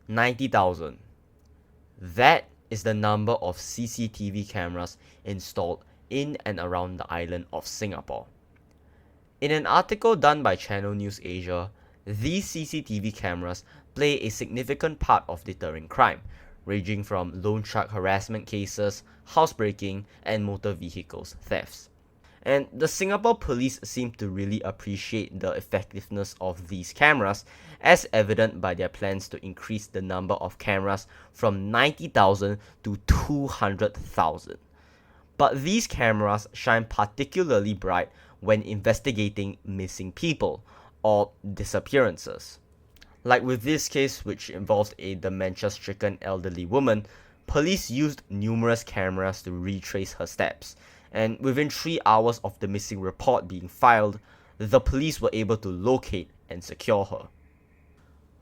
90,000. That is the number of CCTV cameras installed in and around the island of Singapore. In an article done by Channel News Asia, these CCTV cameras play a significant part of deterring crime, ranging from loan shark harassment cases, housebreaking, and motor vehicles thefts. And the Singapore police seem to really appreciate the effectiveness of these cameras, as evident by their plans to increase the number of cameras from 90,000 to 200,000. But these cameras shine particularly bright when investigating missing people, or disappearances. Like with this case, which involved a dementia-stricken elderly woman, police used numerous cameras to retrace her steps, and within 3 hours of the missing report being filed, the police were able to locate and secure her.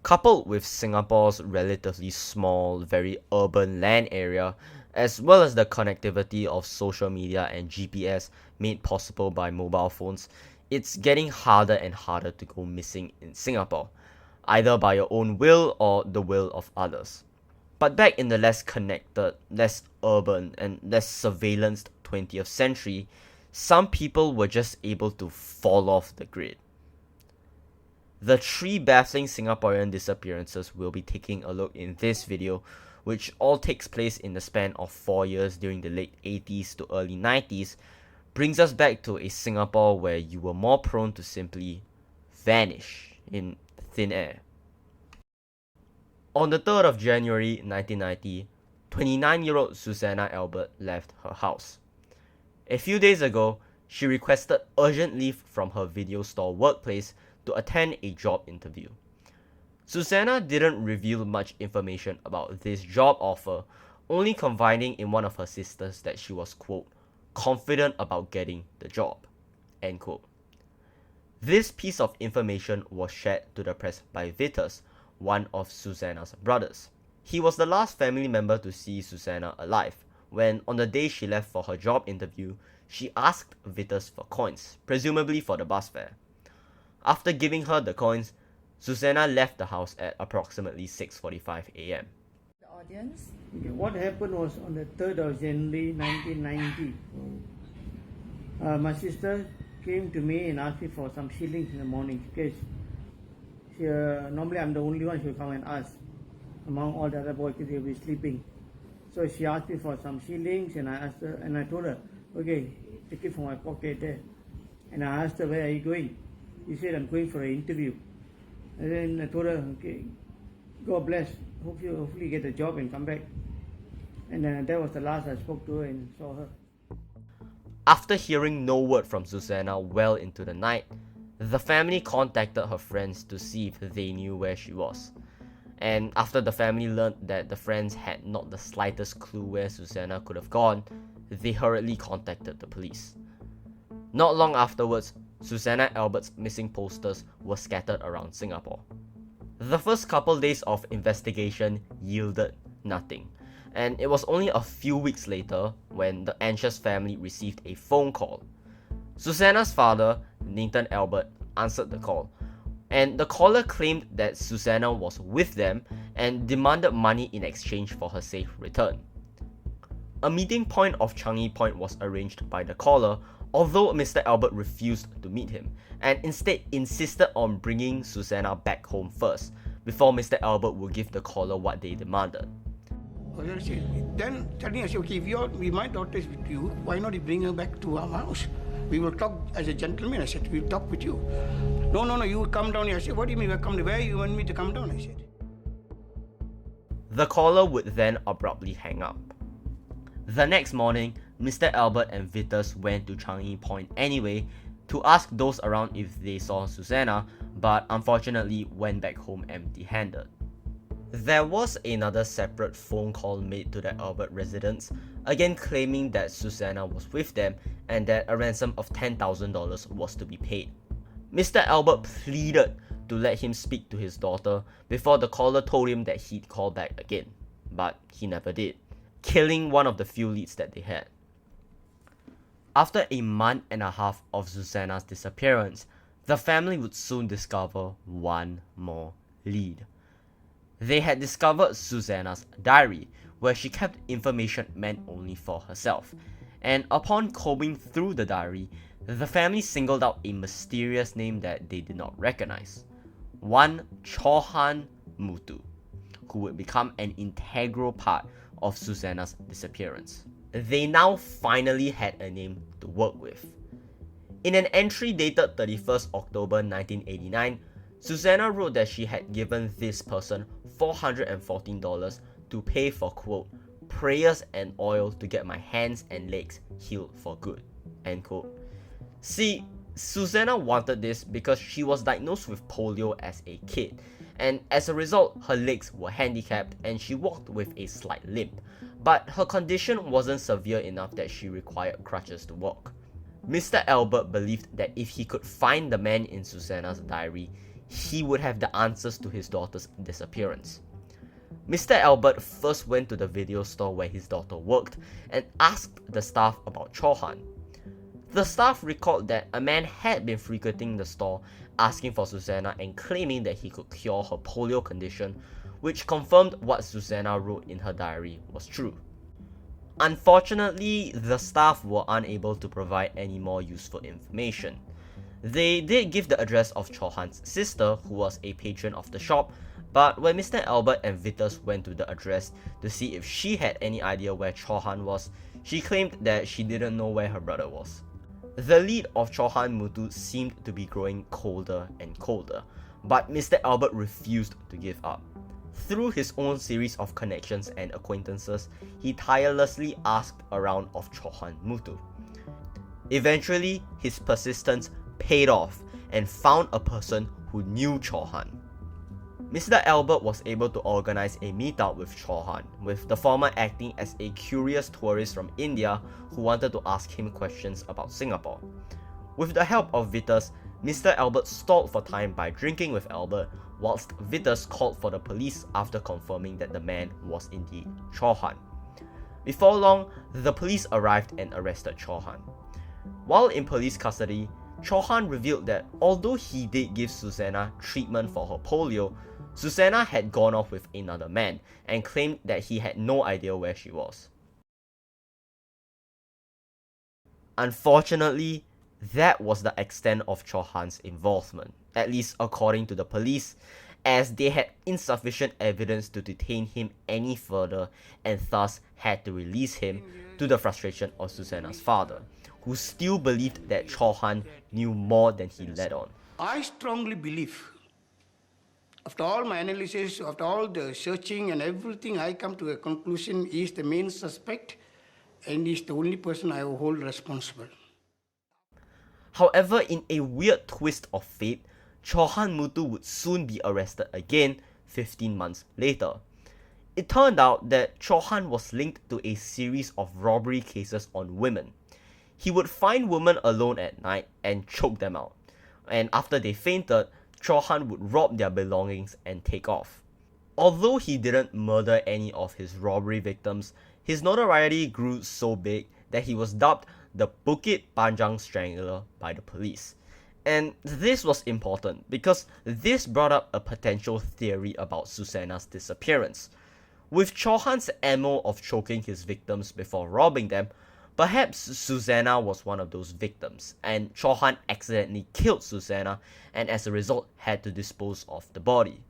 Coupled with Singapore's relatively small, very urban land area, as well as the connectivity of social media and GPS made possible by mobile phones, it's getting harder and harder to go missing in Singapore, either by your own will or the will of others. But back in the less connected, less urban, and less surveillanced 20th century, some people were just able to fall off the grid. The 3 baffling Singaporean disappearances we'll be taking a look in this video, which all takes place in the span of 4 years during the late 80s to early 90s, brings us back to a Singapore where you were more prone to simply vanish in thin air. On the 3rd of January 1990, 29-year-old Susanna Albert left her house. A few days ago, she requested urgent leave from her video store workplace to attend a job interview. Susanna didn't reveal much information about this job offer, only confiding in one of her sisters that she was, quote, confident about getting the job, end quote. This piece of information was shared to the press by Vitus, one of Susanna's brothers. He was the last family member to see Susanna alive, when on the day she left for her job interview, she asked Vitus for coins, presumably for the bus fare. After giving her the coins, Susanna left the house at approximately 6:45 a.m. The audience? Okay, what happened was on the 3rd of January 1990. My sister came to me and asked me for some shillings in the morning because normally I'm the only one who will come and ask among all the other boys because they'll be sleeping. So she asked me for some shillings and I asked her and I told her, okay, take it from my pocket there. And I asked her, where are you going? She said, I'm going for an interview. And then I told her, okay, God bless. Hopefully get a job and come back. And that was the last I spoke to her and saw her. After hearing no word from Susanna well into the night, the family contacted her friends to see if they knew where she was. And after the family learned that the friends had not the slightest clue where Susanna could have gone, they hurriedly contacted the police. Not long afterwards, Susanna Albert's missing posters were scattered around Singapore. The first couple days of investigation yielded nothing, and it was only a few weeks later when the anxious family received a phone call. Susanna's father, Nathan Albert, answered the call, and the caller claimed that Susanna was with them and demanded money in exchange for her safe return. A meeting point of Changi Point was arranged by the caller, although Mr. Albert refused to meet him, and instead insisted on bringing Susanna back home first, before Mr. Albert would give the caller what they demanded. Then telling us, okay, if my daughter is with you, why not you bring her back to our house? We will talk as a gentleman. I said, we'll talk with you. No, you come down here. I said, what do you mean, where you want me to come down? I said. The caller would then abruptly hang up. The next morning, Mr. Albert and Vitus went to Changi Point anyway to ask those around if they saw Susanna, but unfortunately went back home empty-handed. There was another separate phone call made to the Albert residence, again claiming that Susanna was with them and that a ransom of $10,000 was to be paid. Mr. Albert pleaded to let him speak to his daughter before the caller told him that he'd call back again, but he never did, killing one of the few leads that they had. After a month and a half of Susanna's disappearance, the family would soon discover one more lead. They had discovered Susanna's diary, where she kept information meant only for herself, and upon combing through the diary, the family singled out a mysterious name that they did not recognize, one Chua Meng Kah, who would become an integral part of Susanna's disappearance. They now finally had a name to work with. In an entry dated 31st October 1989, Susanna wrote that she had given this person $414 to pay for, quote, prayers and oil to get my hands and legs healed for good, end quote. See, Susanna wanted this because she was diagnosed with polio as a kid, and as a result, her legs were handicapped and she walked with a slight limp, but her condition wasn't severe enough that she required crutches to walk. Mr. Albert believed that if he could find the man in Susanna's diary, he would have the answers to his daughter's disappearance. Mr. Albert first went to the video store where his daughter worked and asked the staff about Chua. The staff recalled that a man had been frequenting the store asking for Susanna and claiming that he could cure her polio condition, which confirmed what Susanna wrote in her diary was true. Unfortunately, the staff were unable to provide any more useful information. They did give the address of Chua's sister, who was a patron of the shop, but when Mr. Albert and Vitus went to the address to see if she had any idea where Chua was, she claimed that she didn't know where her brother was. The lead of Chua Meng Kah seemed to be growing colder and colder, but Mr. Albert refused to give up. Through his own series of connections and acquaintances, he tirelessly asked around of Chua Meng Kah. Eventually, his persistence paid off and found a person who knew Chua. Mr. Albert was able to organize a meetup with Chua, with the former acting as a curious tourist from India who wanted to ask him questions about Singapore. With the help of Vitus, Mr. Albert stalled for time by drinking with Albert, whilst Vitus called for the police after confirming that the man was indeed Chua. Before long, the police arrived and arrested Chua. While in police custody, Chua revealed that although he did give Susanna treatment for her polio, Susanna had gone off with another man and claimed that he had no idea where she was. Unfortunately, that was the extent of Chua's involvement, at least according to the police, as they had insufficient evidence to detain him any further and thus had to release him, to the frustration of Susanna's father, who still believed that Chua knew more than he let on. I strongly believe, after all my analysis, after all the searching and everything, I come to a conclusion he is the main suspect and he is the only person I will hold responsible. However, in a weird twist of fate, Chua Meng Kah would soon be arrested again 15 months later. It turned out that Chua was linked to a series of robbery cases on women. He would find women alone at night and choke them out, and after they fainted, Chua would rob their belongings and take off. Although he didn't murder any of his robbery victims, his notoriety grew so big that he was dubbed the Bukit Panjang Strangler by the police. And this was important because this brought up a potential theory about Susanna's disappearance. With Chua's MO of choking his victims before robbing them, perhaps Susanna was one of those victims, and Chua accidentally killed Susanna and as a result had to dispose of the body.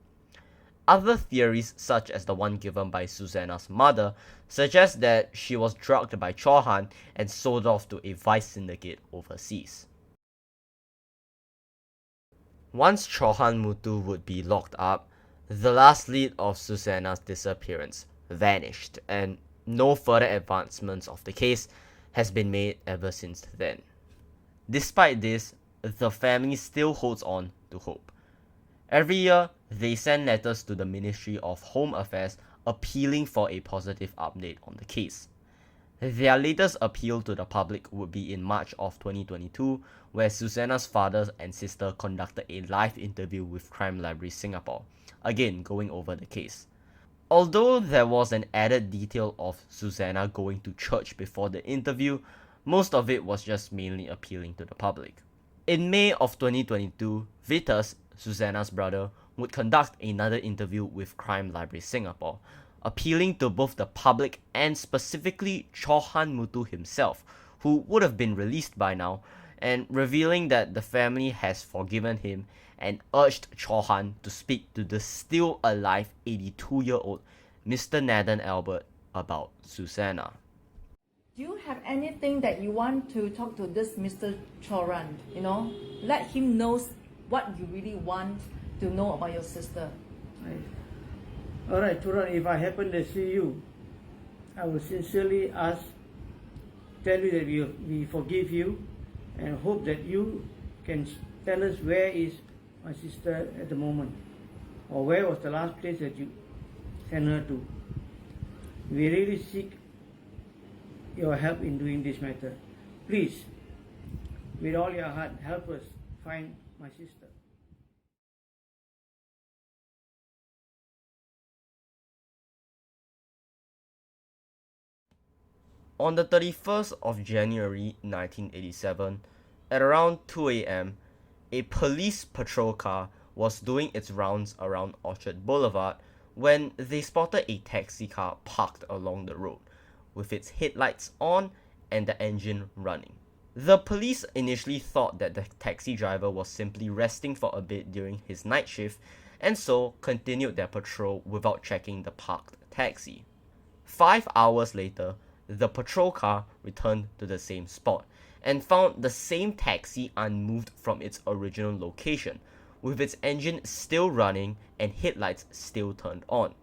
Other theories, such as the one given by Susanna's mother, suggest that she was drugged by Chua and sold off to a vice syndicate overseas. Once Chua Meng Kah would be locked up, the last lead of Susanna's disappearance vanished, and no further advancements of the case has been made ever since then. Despite this, the family still holds on to hope. Every year, they send letters to the Ministry of Home Affairs appealing for a positive update on the case. Their latest appeal to the public would be in March of 2022, where Susanna's father and sister conducted a live interview with Crime Library Singapore, again going over the case. Although there was an added detail of Susanna going to church before the interview, most of it was just mainly appealing to the public. In May of 2022, Vitus, Susanna's brother, would conduct another interview with Crime Library Singapore, appealing to both the public and specifically Chohan Mutu himself, who would have been released by now, and revealing that the family has forgiven him and urged Chohan to speak to the still alive 82-year-old Mr. Nathan Albert about Susanna. Do you have anything that you want to talk to this Mr. Choran? Let him know what you really want to know about your sister. All right, Choran, if I happen to see you, I will sincerely tell you that we forgive you and hope that you can tell us where is my sister at the moment, or where was the last place that you sent her to. We really seek your help in doing this matter. Please, with all your heart, help us find my sister. On the 31st of January 1987, at around 2 a.m., a police patrol car was doing its rounds around Orchard Boulevard when they spotted a taxi car parked along the road, with its headlights on and the engine running. The police initially thought that the taxi driver was simply resting for a bit during his night shift, and so continued their patrol without checking the parked taxi. 5 hours later, the patrol car returned to the same spot and found the same taxi unmoved from its original location, with its engine still running and headlights still turned on.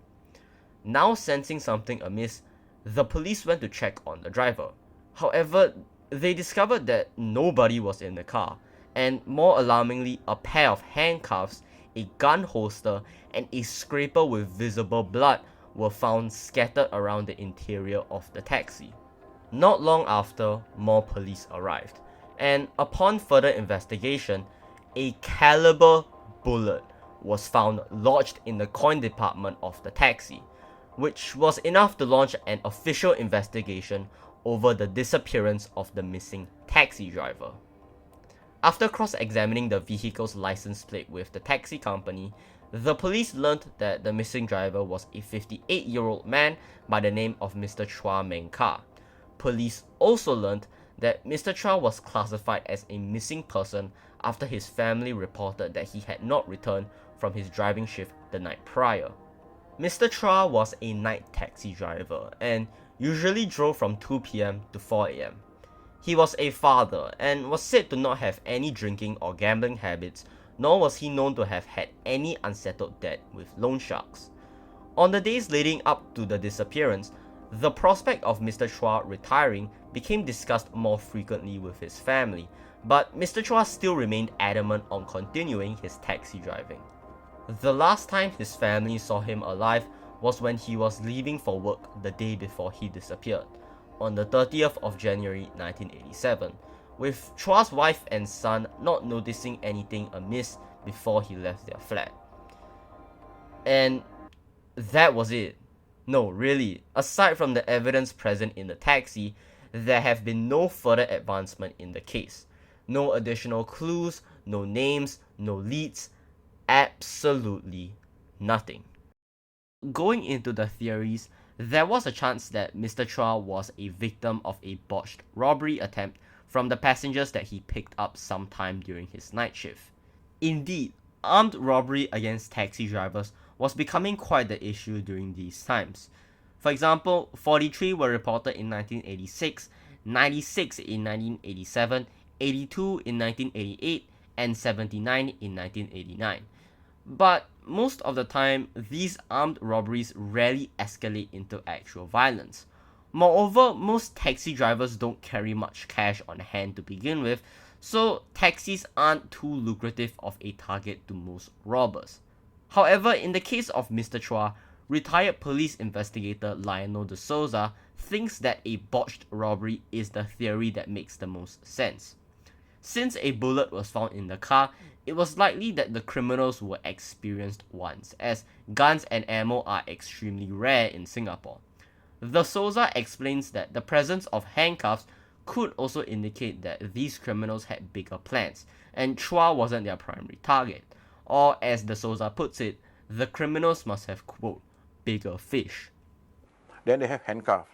Now sensing something amiss, the police went to check on the driver. However, they discovered that nobody was in the car, and more alarmingly, a pair of handcuffs, a gun holster, and a scraper with visible blood were found scattered around the interior of the taxi. Not long after, more police arrived, and upon further investigation, a caliber bullet was found lodged in the coin department of the taxi, which was enough to launch an official investigation over the disappearance of the missing taxi driver. After cross-examining the vehicle's license plate with the taxi company, the police learned that the missing driver was a 58-year-old man by the name of Mr. Chua Meng Kah. Police also learned that Mr. Chua was classified as a missing person after his family reported that he had not returned from his driving shift the night prior. Mr. Chua was a night taxi driver and usually drove from 2 p.m. to 4 a.m. He was a father and was said to not have any drinking or gambling habits, nor was he known to have had any unsettled debt with loan sharks. On the days leading up to the disappearance, the prospect of Mr. Chua retiring became discussed more frequently with his family, but Mr. Chua still remained adamant on continuing his taxi driving. The last time his family saw him alive was when he was leaving for work the day before he disappeared, on the 30th of January 1987, with Chua's wife and son not noticing anything amiss before he left their flat. And that was it. No, really, aside from the evidence present in the taxi, there have been no further advancement in the case. No additional clues, no names, no leads, absolutely nothing. Going into the theories, there was a chance that Mr. Chua was a victim of a botched robbery attempt from the passengers that he picked up sometime during his night shift. Indeed, armed robbery against taxi drivers was becoming quite the issue during these times. For example, 43 were reported in 1986, 96 in 1987, 82 in 1988, and 79 in 1989. But most of the time, these armed robberies rarely escalate into actual violence. Moreover, most taxi drivers don't carry much cash on hand to begin with, so taxis aren't too lucrative of a target to most robbers. However, in the case of Mr. Chua, retired police investigator Lionel de Souza thinks that a botched robbery is the theory that makes the most sense. Since a bullet was found in the car, it was likely that the criminals were experienced ones, as guns and ammo are extremely rare in Singapore. De Souza explains that the presence of handcuffs could also indicate that these criminals had bigger plans, and Chua wasn't their primary target. or as De Souza puts it, the criminals must have, quote, bigger fish. Then they have handcuffs.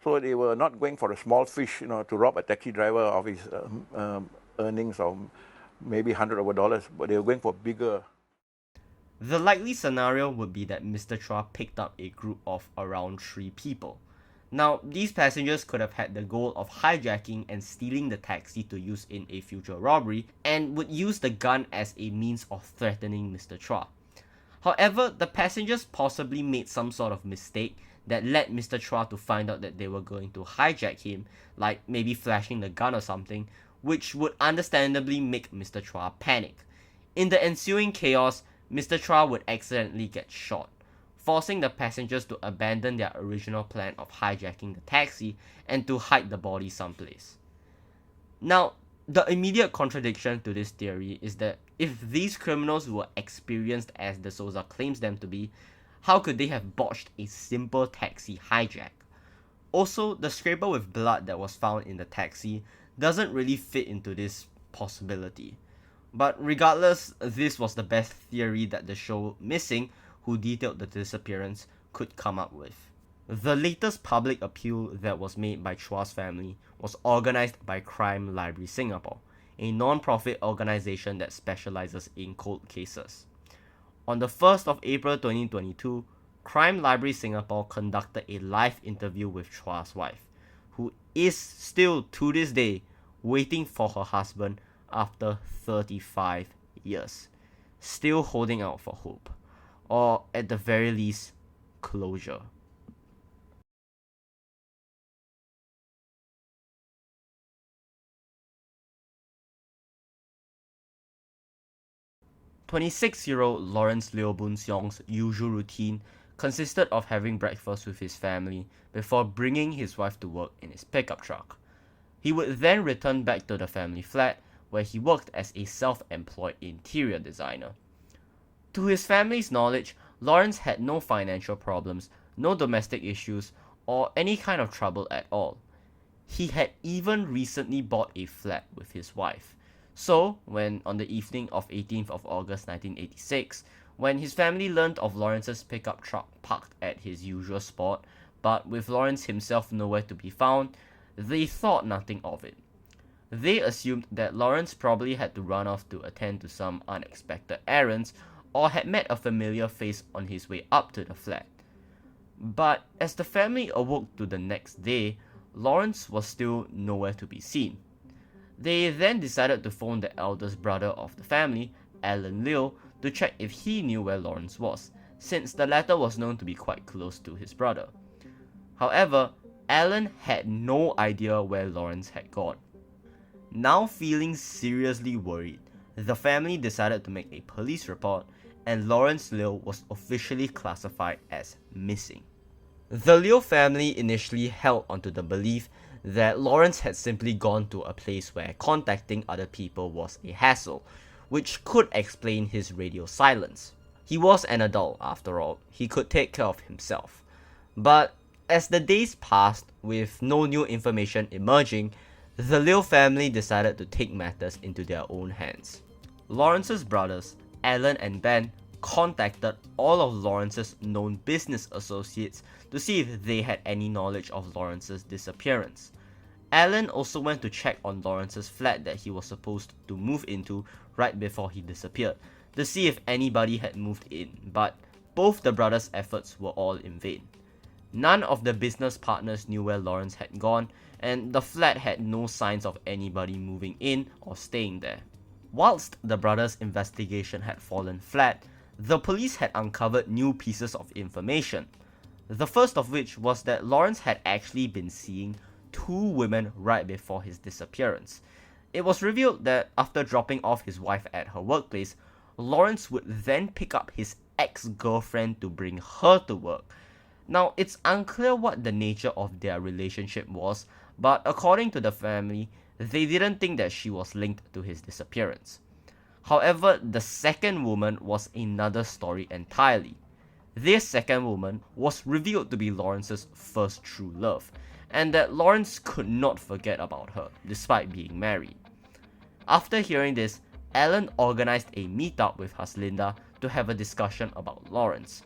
So they were not going for a small fish, to rob a taxi driver of his earnings of maybe $100 over, but they were going for bigger. The likely scenario would be that Mr. Chua picked up a group of around 3 people. Now, these passengers could have had the goal of hijacking and stealing the taxi to use in a future robbery, and would use the gun as a means of threatening Mr. Chua. However, the passengers possibly made some sort of mistake that led Mr. Chua to find out that they were going to hijack him, like maybe flashing the gun or something, which would understandably make Mr. Chua panic. In the ensuing chaos, Mr. Chua would accidentally get shot, forcing the passengers to abandon their original plan of hijacking the taxi and to hide the body someplace. Now, the immediate contradiction to this theory is that if these criminals were experienced as De Souza claims them to be, how could they have botched a simple taxi hijack? Also, the scraper with blood that was found in the taxi doesn't really fit into this possibility. But regardless, this was the best theory that the show Missing, who detailed the disappearance, could come up with. The latest public appeal that was made by Chua's family was organized by Crime Library Singapore, a non-profit organization that specializes in cold cases. On the 1st of April 2022, Crime Library Singapore conducted a live interview with Chua's wife, who is still to this day waiting for her husband after 35 years, still holding out for hope, or at the very least, closure. "26-year-old Lawrence Leow Boon Siong's usual routine consisted of having breakfast with his family before bringing his wife to work in his pickup truck. He would then return back to the family flat, where he worked as a self-employed interior designer. To his family's knowledge, Lawrence had no financial problems, no domestic issues, or any kind of trouble at all. He had even recently bought a flat with his wife. So, when on the evening of 18th of August 1986, when his family learned of Lawrence's pickup truck parked at his usual spot, but with Lawrence himself nowhere to be found, they thought nothing of it. They assumed that Lawrence probably had to run off to attend to some unexpected errands, or had met a familiar face on his way up to the flat. But as the family awoke to the next day, Lawrence was still nowhere to be seen. They then decided to phone the eldest brother of the family, Alan Leow, to check if he knew where Lawrence was, since the latter was known to be quite close to his brother. However, Alan had no idea where Lawrence had gone. Now feeling seriously worried, the family decided to make a police report, and Lawrence Leow was officially classified as missing. The Leow family initially held onto the belief that Lawrence had simply gone to a place where contacting other people was a hassle, which could explain his radio silence. He was an adult after all, he could take care of himself. But as the days passed, with no new information emerging, the Leow family decided to take matters into their own hands. Lawrence's brothers, Alan and Ben, contacted all of Lawrence's known business associates to see if they had any knowledge of Lawrence's disappearance. Alan also went to check on Lawrence's flat that he was supposed to move into right before he disappeared, to see if anybody had moved in, but both the brothers' efforts were all in vain. None of the business partners knew where Lawrence had gone, and the flat had no signs of anybody moving in or staying there. Whilst the brothers' investigation had fallen flat, the police had uncovered new pieces of information. The first of which was that Lawrence had actually been seeing 2 women right before his disappearance. It was revealed that after dropping off his wife at her workplace, Lawrence would then pick up his ex-girlfriend to bring her to work. Now, it's unclear what the nature of their relationship was, but according to the family, they didn't think that she was linked to his disappearance. However, the second woman was another story entirely. This second woman was revealed to be Lawrence's first true love, and that Lawrence could not forget about her, despite being married. After hearing this, Alan organized a meetup with Haslinda to have a discussion about Lawrence.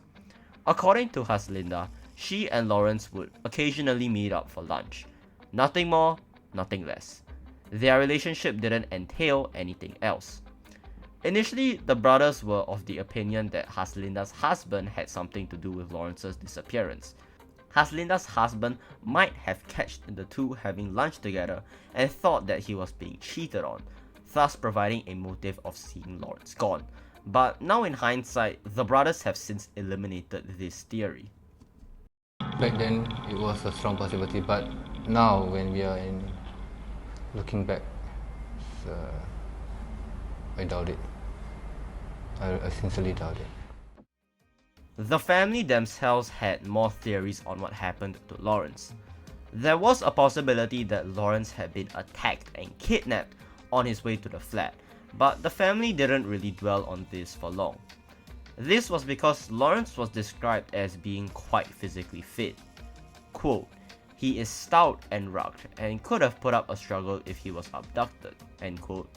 According to Haslinda, she and Lawrence would occasionally meet up for lunch. Nothing more, nothing less. Their relationship didn't entail anything else. Initially, the brothers were of the opinion that Haslinda's husband had something to do with Lawrence's disappearance. Haslinda's husband might have catched the two having lunch together and thought that he was being cheated on, thus providing a motive of seeing Lawrence gone. But now in hindsight, the brothers have since eliminated this theory. Back then, it was a strong possibility, but now when we are looking back, I doubt it. I sincerely doubt it. The family themselves had more theories on what happened to Lawrence. There was a possibility that Lawrence had been attacked and kidnapped on his way to the flat, but the family didn't really dwell on this for long. This was because Lawrence was described as being quite physically fit. Quote, "He is stout and rugged and could have put up a struggle if he was abducted." End quote.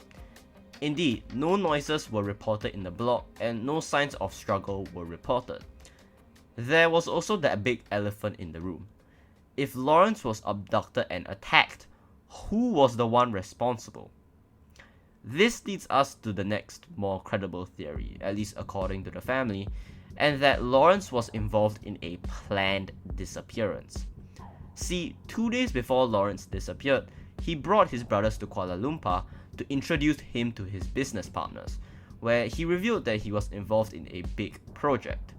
Indeed, no noises were reported in the block and no signs of struggle were reported. There was also that big elephant in the room. If Lawrence was abducted and attacked, who was the one responsible? This leads us to the next, more credible theory, at least according to the family, and that Lawrence was involved in a planned disappearance. See, 2 days before Lawrence disappeared, he brought his brothers to Kuala Lumpur to introduce him to his business partners, where he revealed that he was involved in a big project.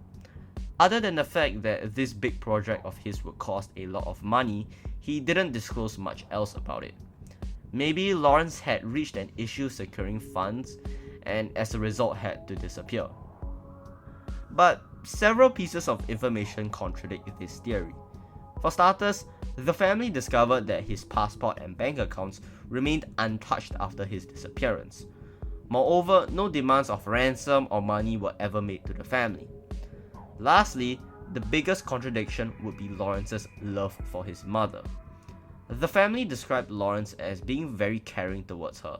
Other than the fact that this big project of his would cost a lot of money, he didn't disclose much else about it. Maybe Lawrence had reached an issue securing funds and as a result had to disappear. But several pieces of information contradict this theory. For starters, the family discovered that his passport and bank accounts remained untouched after his disappearance. Moreover, no demands of ransom or money were ever made to the family. Lastly, the biggest contradiction would be Lawrence's love for his mother. The family described Lawrence as being very caring towards her,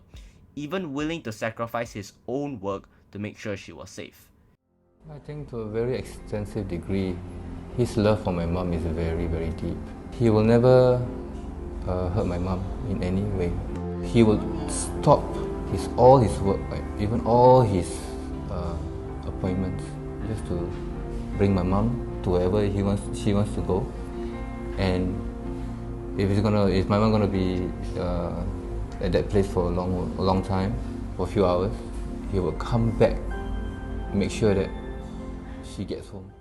even willing to sacrifice his own work to make sure she was safe. I think to a very extensive degree, his love for my mom is very, very deep. He will never hurt my mom in any way. He will stop all his work, like even all his appointments, just to bring my mom to wherever she wants to go. And if my mom gonna be at that place for a long time, for a few hours, he will come back, make sure that she gets home.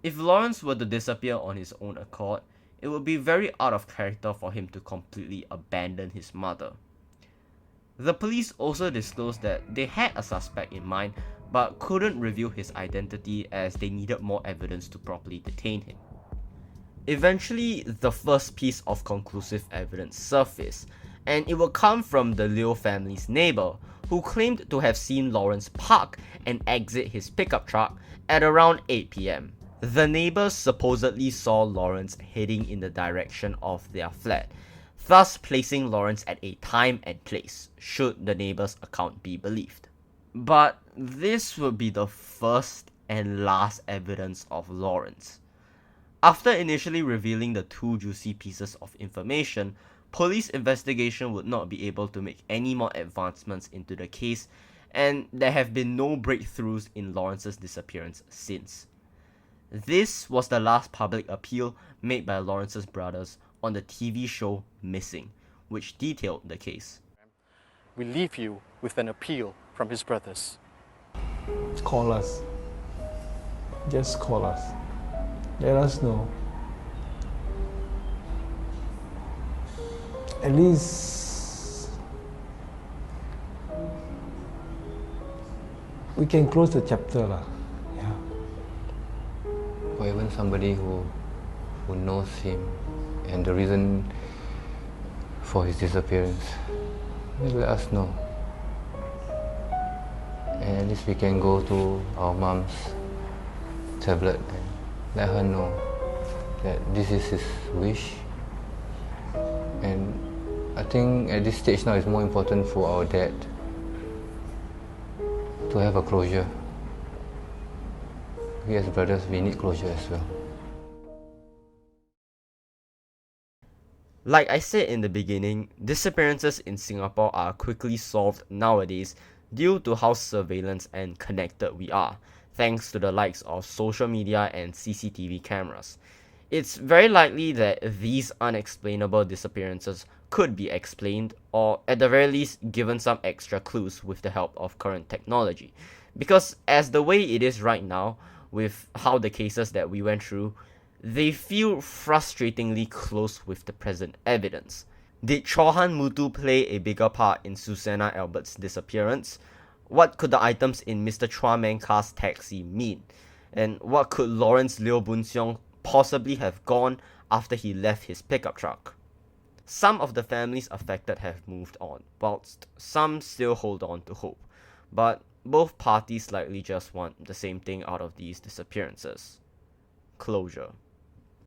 If Lawrence were to disappear on his own accord, it would be very out of character for him to completely abandon his mother. The police also disclosed that they had a suspect in mind but couldn't reveal his identity as they needed more evidence to properly detain him. Eventually, the first piece of conclusive evidence surfaced, and it would come from the Leow family's neighbor, who claimed to have seen Lawrence park and exit his pickup truck at around 8 p.m. The neighbors supposedly saw Lawrence heading in the direction of their flat, thus placing Lawrence at a time and place, should the neighbor's account be believed. But this would be the first and last evidence of Lawrence. After initially revealing the two juicy pieces of information, police investigation would not be able to make any more advancements into the case, and there have been no breakthroughs in Lawrence's disappearance since. This was the last public appeal made by Lawrence's brothers on the TV show Missing, which detailed the case. We leave you with an appeal from his brothers. Call us. Just call us. Let us know. At least we can close the chapter lah. Yeah. Or even somebody who knows him and the reason for his disappearance. Maybe let us know. And at least we can go to our mom's tablet and let her know that this is his wish. And I think at this stage now it's more important for our dad to have a closure. We as brothers, we need closure as well. Like I said in the beginning, disappearances in Singapore are quickly solved nowadays due to how surveillance and connected we are, thanks to the likes of social media and CCTV cameras. It's very likely that these unexplainable disappearances could be explained, or at the very least given some extra clues with the help of current technology. Because as the way it is right now, with how the cases that we went through, they feel frustratingly close with the present evidence. Did Chohan Mutu play a bigger part in Susanna Albert's disappearance? What could the items in Mr. Chua Meng Kah's taxi mean? And what could Lawrence Leow Boon Siong possibly have gone after he left his pickup truck? Some of the families affected have moved on, whilst some still hold on to hope. But both parties likely just want the same thing out of these disappearances: closure.